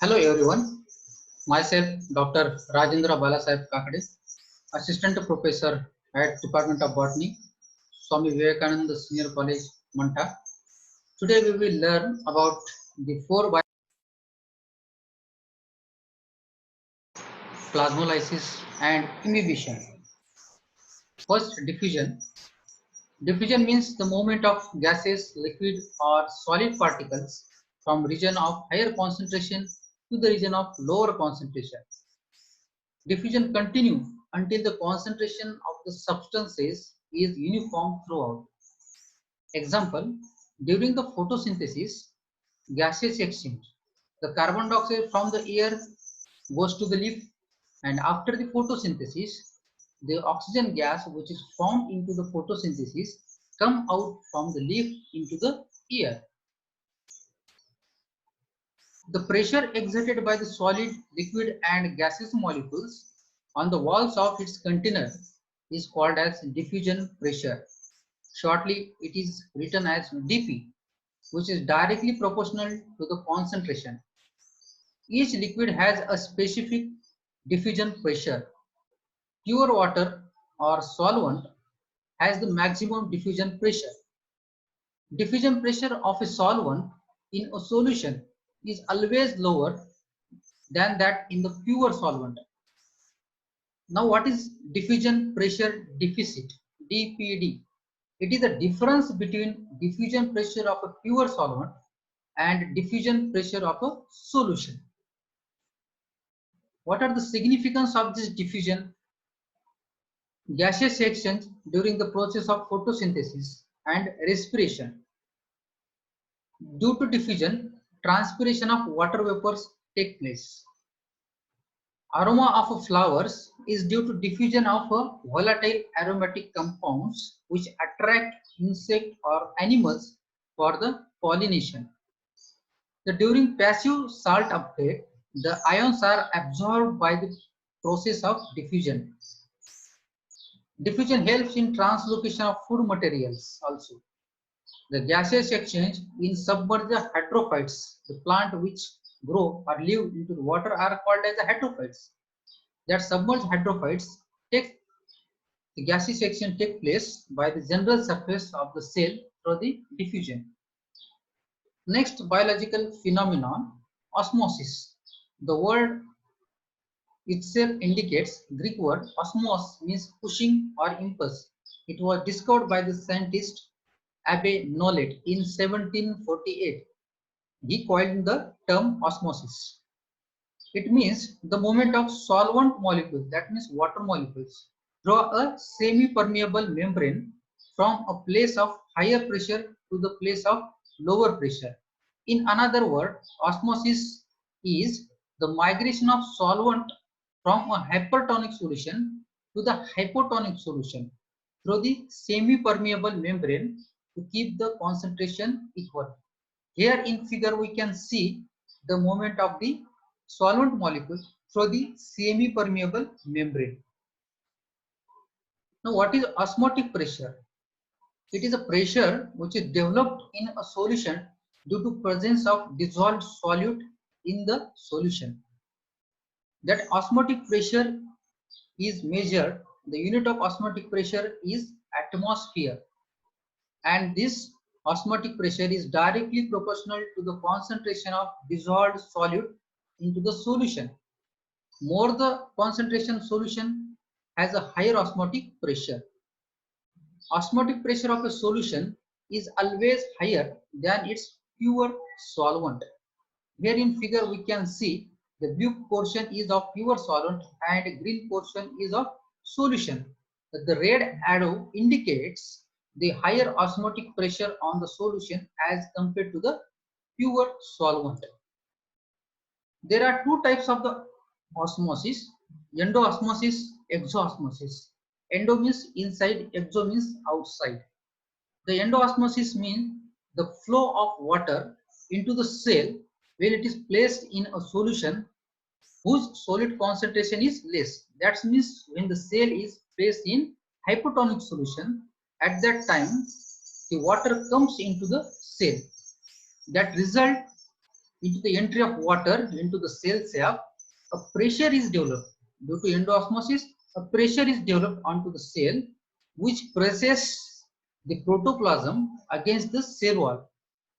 Hello everyone, myself Dr. Rajendra Balasaheb Kakade, Assistant Professor at Department of Botany, Swami Vivekananda Senior College, Manta. Today we will learn about the four plasmolysis and imbibition. First, diffusion. Diffusion means the movement of gases, liquid or solid particles from region of higher concentration to the region of lower concentration. Diffusion continues until the concentration of the substances is uniform throughout. Example, during the photosynthesis, gaseous exchange. The carbon dioxide from the air goes to the leaf, and after the photosynthesis, the oxygen gas which is formed into the photosynthesis come out from the leaf into the air. The pressure exerted by the solid, liquid and gaseous molecules on the walls of its container is called as diffusion pressure. Shortly, it is written as dP, which is directly proportional to the concentration. Each liquid has a specific diffusion pressure. Pure water or solvent has the maximum diffusion pressure. Diffusion pressure of a solvent in a solution is always lower than that in the pure solvent. Now, what is diffusion pressure deficit, DPD? It is the difference between diffusion pressure of a pure solvent and diffusion pressure of a solution. What are the significance of this diffusion? Gaseous exchange during the process of photosynthesis and respiration. Due to diffusion, transpiration of water vapors take place. Aroma of flowers is due to diffusion of volatile aromatic compounds which attract insects or animals for the pollination. During passive salt uptake, the ions are absorbed by the process of diffusion. Diffusion helps in translocation of food materials also. The gaseous exchange in submerged heterophytes, the plant which grow or live into the water are called as the heterophytes. That submerged heterophytes take the gaseous exchange take place by the general surface of the cell through the diffusion. Next biological phenomenon, osmosis. The word itself indicates Greek word osmos means pushing or impulse. It was discovered by the scientist Abbe Nollet in 1748. He coined the term osmosis. It means the movement of solvent molecules, that means water molecules, through a semi-permeable membrane from a place of higher pressure to the place of lower pressure. In another word, osmosis is the migration of solvent from a hypertonic solution to the hypotonic solution through the semi-permeable membrane to keep the concentration equal. Here in figure we can see the movement of the solvent molecule through the semi-permeable membrane. Now, what is osmotic pressure? It is a pressure which is developed in a solution due to presence of dissolved solute in the solution. That osmotic pressure is measured. The unit of osmotic pressure is atmosphere, and this osmotic pressure is directly proportional to the concentration of dissolved solute into the solution. More the concentration solution has a higher osmotic pressure. Osmotic pressure of a solution is always higher than its pure solvent. Here in figure we can see the blue portion is of pure solvent and green portion is of solution. The red arrow indicates the higher osmotic pressure on the solution as compared to the pure solvent. There are two types of the osmosis: endoosmosis, exoosmosis. Endo means inside, exo means outside. The endoosmosis means the flow of water into the cell when it is placed in a solution whose solid concentration is less. That means when the cell is placed in hypotonic solution, at that time the water comes into the cell. That result into the entry of water into the cell shaft, a pressure is developed. Due to endosmosis, a pressure is developed onto the cell which presses the protoplasm against the cell wall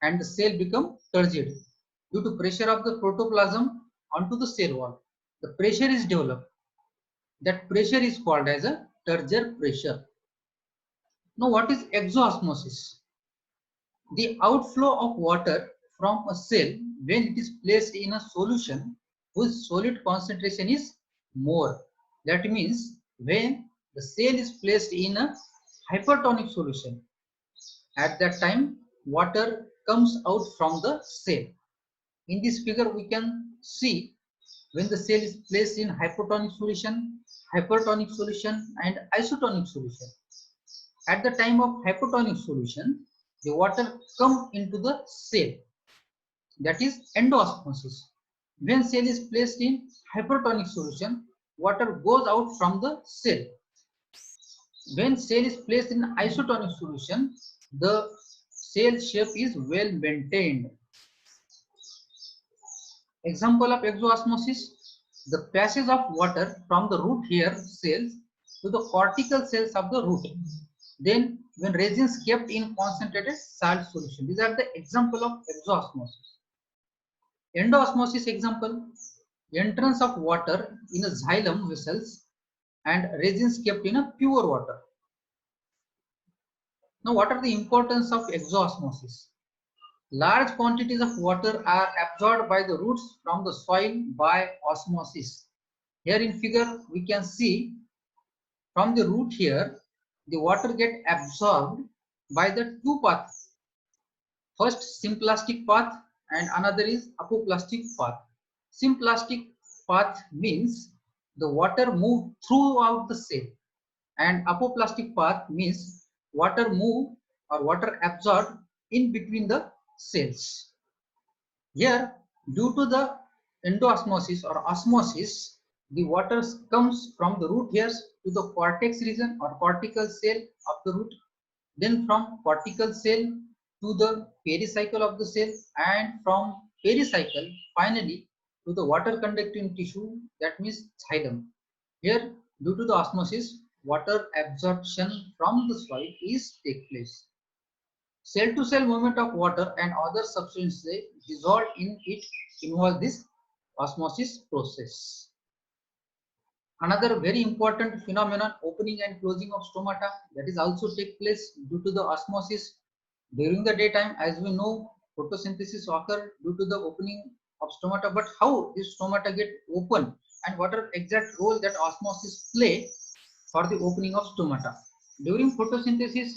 and the cell become turgid. Due to pressure of the protoplasm onto the cell wall, the pressure is developed. That pressure is called as a turgor pressure. Now what is exosmosis? The outflow of water from a cell when it is placed in a solution whose solid concentration is more. That means when the cell is placed in a hypertonic solution, at that time water comes out from the cell. In this figure we can see when the cell is placed in hypertonic solution and isotonic solution. At the time of hypertonic solution, the water comes into the cell, that is endosmosis. When cell is placed in hypertonic solution, water goes out from the cell. When cell is placed in isotonic solution, the cell shape is well maintained. Example of exosmosis: the passage of water from the root hair cells to the cortical cells of the root. Then when resins kept in concentrated salt solution. These are the example of exosmosis. Endosmosis example: entrance of water in a xylem vessels and resins kept in a pure water. Now what are the importance of exosmosis? Large quantities of water are absorbed by the roots from the soil by osmosis. Here in figure we can see from the root here the water get absorbed by the two paths. First symplastic path and another is apoplastic path. Symplastic path means the water move throughout the cell, and apoplastic path means water move or water absorbed in between the cells. Here, due to the endosmosis or osmosis, the water comes from the root hairs to the cortex region or cortical cell of the root, then from cortical cell to the pericycle of the cell, and from pericycle finally to the water conducting tissue, that means xylem. Here, due to the osmosis, water absorption from the soil is take place. Cell to cell movement of water and other substances dissolved in it involve this osmosis process. Another very important phenomenon, opening and closing of stomata, that is also take place due to the osmosis. During the daytime, as we know, photosynthesis occur due to the opening of stomata, but how this stomata get open and what are exact role that osmosis play for the opening of stomata. During photosynthesis,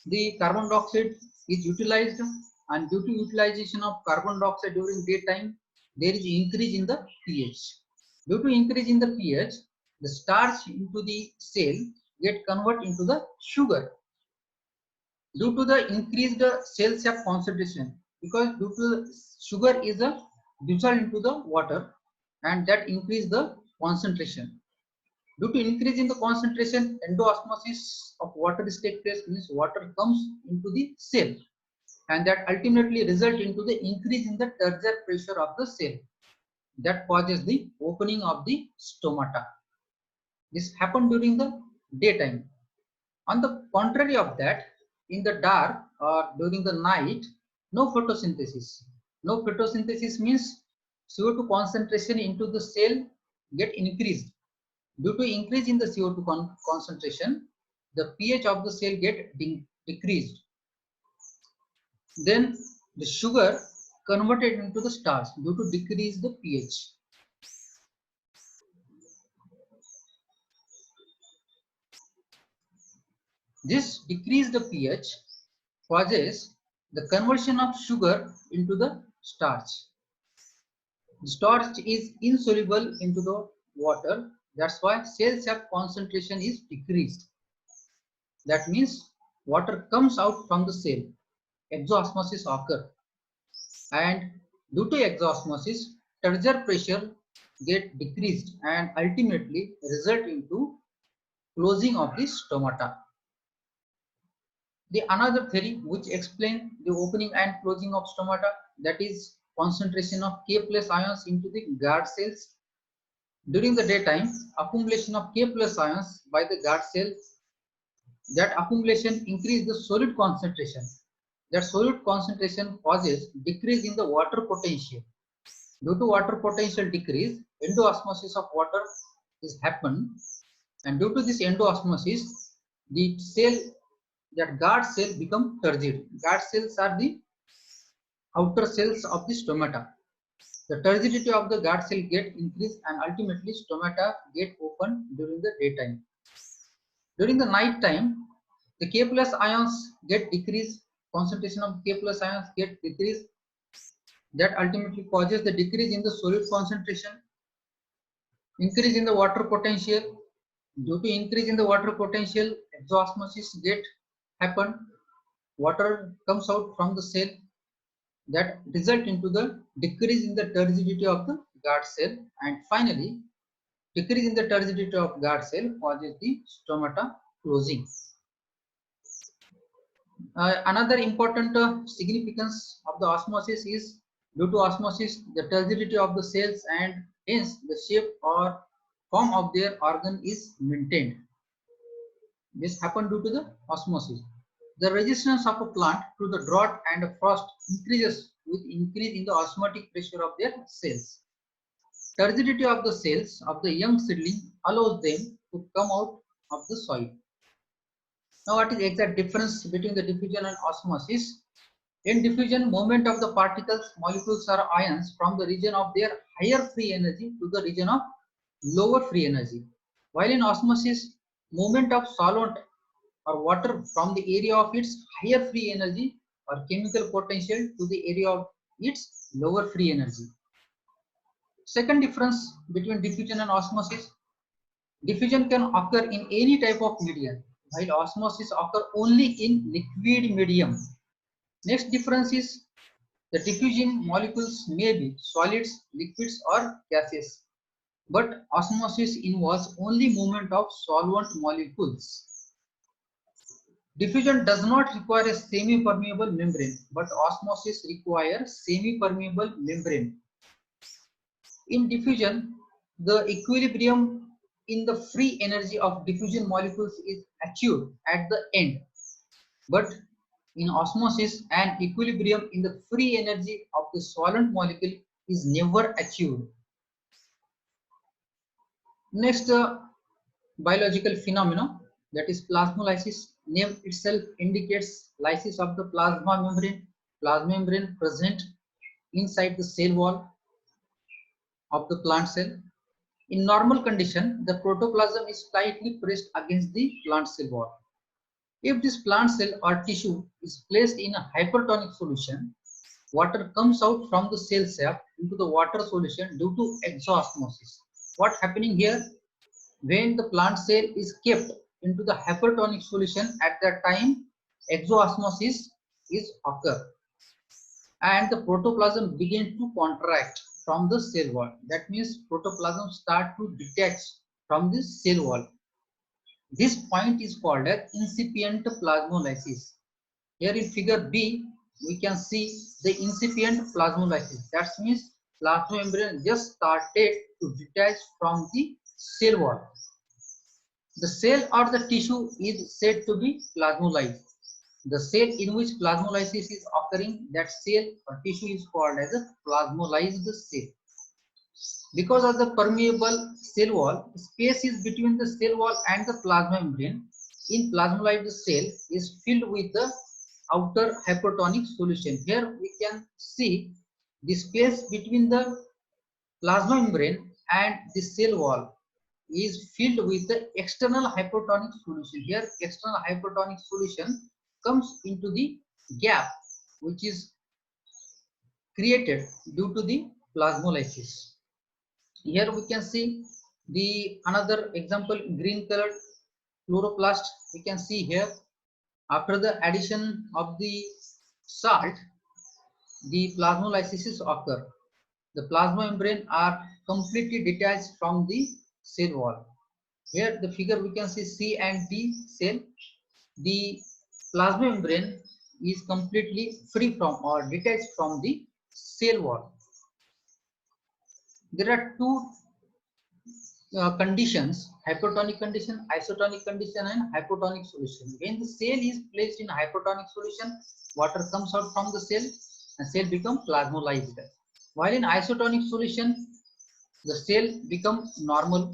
the carbon dioxide is utilized, and due to utilization of carbon dioxide during daytime, there is increase in the pH. Due to increase in the pH, the starch into the cell get convert into the sugar. Due to the increased cell shaft concentration, because due to the sugar is a dissolved into the water, and that increase the concentration. Due to increase in the concentration, endoosmosis of water is take place, means water comes into the cell, and that ultimately result into the increase in the turgor pressure of the cell. That causes the opening of the stomata. This happened during the daytime. On the contrary of that, in the dark or during the night, no photosynthesis. No photosynthesis means CO2 concentration into the cell get increased. Due to increase in the CO2 concentration, the pH of the cell get decreased. Then the sugar converted into the starch due to decrease the pH. This decreased pH causes the conversion of sugar into the starch. The starch is insoluble into the water. That's why cell shaft concentration is decreased. That means water comes out from the cell. Exosmosis occurs. And due to exosmosis, turgor pressure get decreased and ultimately result into closing of the stomata. The another theory which explain the opening and closing of stomata, that is concentration of K plus ions into the guard cells. During the daytime, accumulation of K plus ions by the guard cell, that accumulation increases the solid concentration. That solid concentration causes decrease in the water potential. Due to water potential decrease, endoosmosis of water is happen, and due to this endoosmosis, the cell, that guard cell become turgid. Guard cells are the outer cells of the stomata. The turgidity of the guard cell get increased and ultimately stomata get open during the daytime. During the night time, the K plus ions get decreased, concentration of K plus ions get decreased. That ultimately causes the decrease in the solid concentration, increase in the water potential. Due to increase in the water potential, exosmosis get happen. Water comes out from the cell, that result into the decrease in the turgidity of the guard cell, and finally decrease in the turgidity of guard cell causes the stomata closing. Another important significance of the osmosis is, due to osmosis, the turgidity of the cells and hence the shape or form of their organ is maintained. This happened due to the osmosis. The resistance of a plant to the drought and frost increases with increase in the osmotic pressure of their cells. Turgidity of the cells of the young seedling allows them to come out of the soil. Now, what is the exact difference between the diffusion and osmosis? In diffusion, movement of the particles, molecules or ions from the region of their higher free energy to the region of lower free energy. While in osmosis, movement of solvent or water from the area of its higher free energy or chemical potential to the area of its lower free energy. Second difference between diffusion and osmosis: diffusion can occur in any type of medium, while osmosis occur only in liquid medium. Next difference is the diffusion molecules may be solids, liquids or gases, but osmosis involves only movement of solvent molecules. Diffusion does not require a semi-permeable membrane, but osmosis requires semi-permeable membrane. In diffusion, the equilibrium in the free energy of diffusion molecules is achieved at the end, but in osmosis, an equilibrium in the free energy of the solvent molecule is never achieved. Next, biological phenomena, that is plasmolysis. Name itself indicates lysis of the plasma membrane. Plasma membrane present inside the cell wall of the plant cell. In normal condition, the protoplasm is slightly pressed against the plant cell wall. If this plant cell or tissue is placed in a hypertonic solution, water comes out from the cell shaft into the water solution due to exosmosis. What happening here? When the plant cell is kept into the hypertonic solution, at that time exosmosis is occur and the protoplasm begin to contract from the cell wall. That means protoplasm start to detach from the cell wall. This point is called as incipient plasmolysis. Here in figure B, we can see the incipient plasmolysis. That means plasma membrane just started to detach from the cell wall. The cell or the tissue is said to be plasmolyzed. The cell in which plasmolysis is occurring, that cell or tissue is called as a plasmolyzed cell. Because of the permeable cell wall, space is between the cell wall and the plasma membrane in plasmolyzed cell is filled with the outer hypertonic solution. Here we can see the space between the plasma membrane and the cell wall is filled with the external hypertonic solution. Here external hypertonic solution comes into the gap which is created due to the plasmolysis. Here we can see the another example, green colored chloroplast. We can see here after the addition of the salt, the plasmolysis occur. The plasma membrane are completely detached from the cell wall. Here the figure we can see C and D cell. The plasma membrane is completely free from or detached from the cell wall. There are two conditions: hypertonic condition, isotonic condition, and hypotonic solution. When the cell is placed in hypertonic solution, water comes out from the cell and cell become plasmolized. While in isotonic solution, the cell become normal.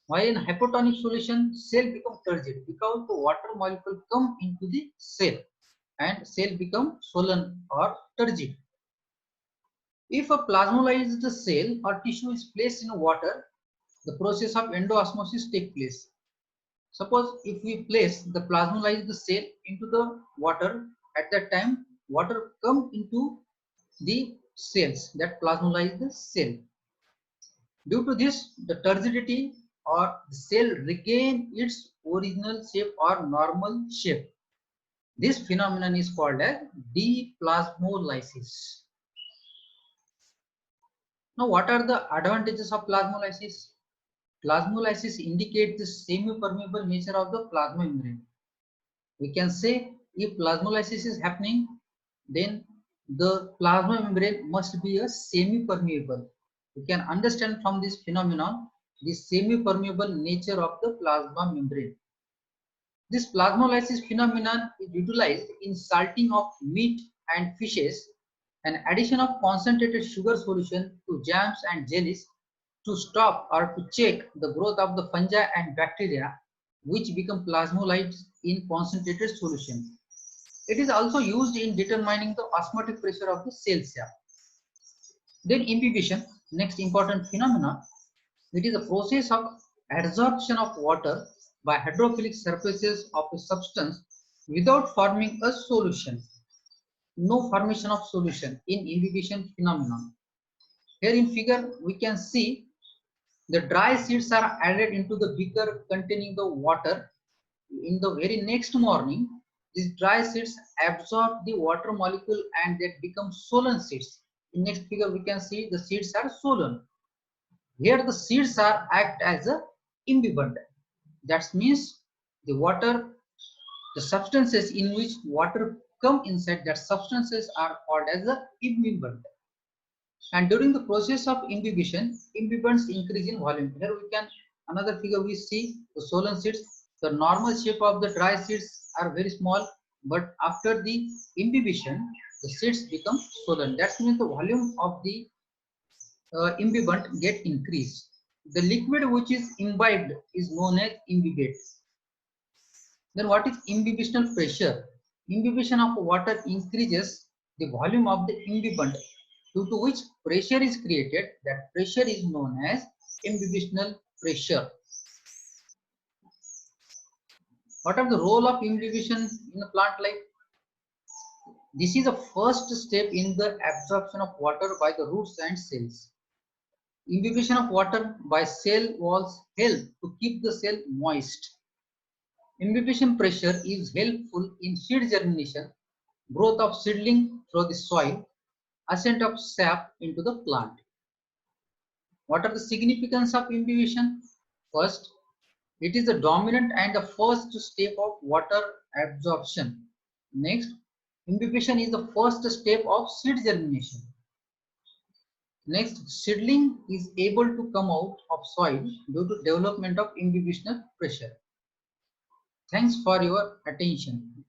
While in hypotonic solution, cell become turgid because the water molecule come into the cell and cell become swollen or turgid. If a plasmolized cell or tissue is placed in water, the process of endoosmosis takes place. Suppose if we place the plasmolized cell into the water, at that time water come into the cells that plasmolize the cell. Due to this, the turgidity or the cell regain its original shape or normal shape. This phenomenon is called as deplasmolysis. Now, what are the advantages of plasmolysis? Plasmolysis indicates the semi-permeable nature of the plasma membrane. We can say if plasmolysis is happening, then the plasma membrane must be a semi-permeable. We can understand from this phenomenon the semi-permeable nature of the plasma membrane. This plasmolysis phenomenon is utilized in salting of meat and fishes, and addition of concentrated sugar solution to jams and jellies to stop or to check the growth of the fungi and bacteria which become plasmolized in concentrated solution. It is also used in determining the osmotic pressure of the cell shaft. Then imbibition, next important phenomenon. It is a process of adsorption of water by hydrophilic surfaces of a substance without forming a solution. No formation of solution in imbibition phenomenon. Here in figure we can see the dry seeds are added into the beaker containing the water. In the very next morning, these dry seeds absorb the water molecule and they become swollen seeds. In next figure we can see the seeds are swollen. Here the seeds are act as a imbibant. That means the water, the substances in which water come inside, that substances are called as a imbibant. And during the process of imbibition, imbibants increase in volume. Here we can, another figure we see the swollen seeds. The normal shape of the dry seeds are very small, but after the imbibition, the seeds become swollen. That means the volume of the imbibant get increased. The liquid which is imbibed is known as imbibate. Then what is imbibitional pressure? Imbibition of water increases the volume of the imbibant, due to which pressure is created. That pressure is known as imbibitional pressure. What are the role of imbibition in the plant life? This is the first step in the absorption of water by the roots and cells. Imbibition of water by cell walls help to keep the cell moist. Imbibition pressure is helpful in seed germination, growth of seedling through the soil, ascent of sap into the plant. What are the significance of imbibition? First, it is the dominant and the first step of water absorption. Next, imbibition is the first step of seed germination. Next, seedling is able to come out of soil due to development of imbibitional pressure. Thanks for your attention.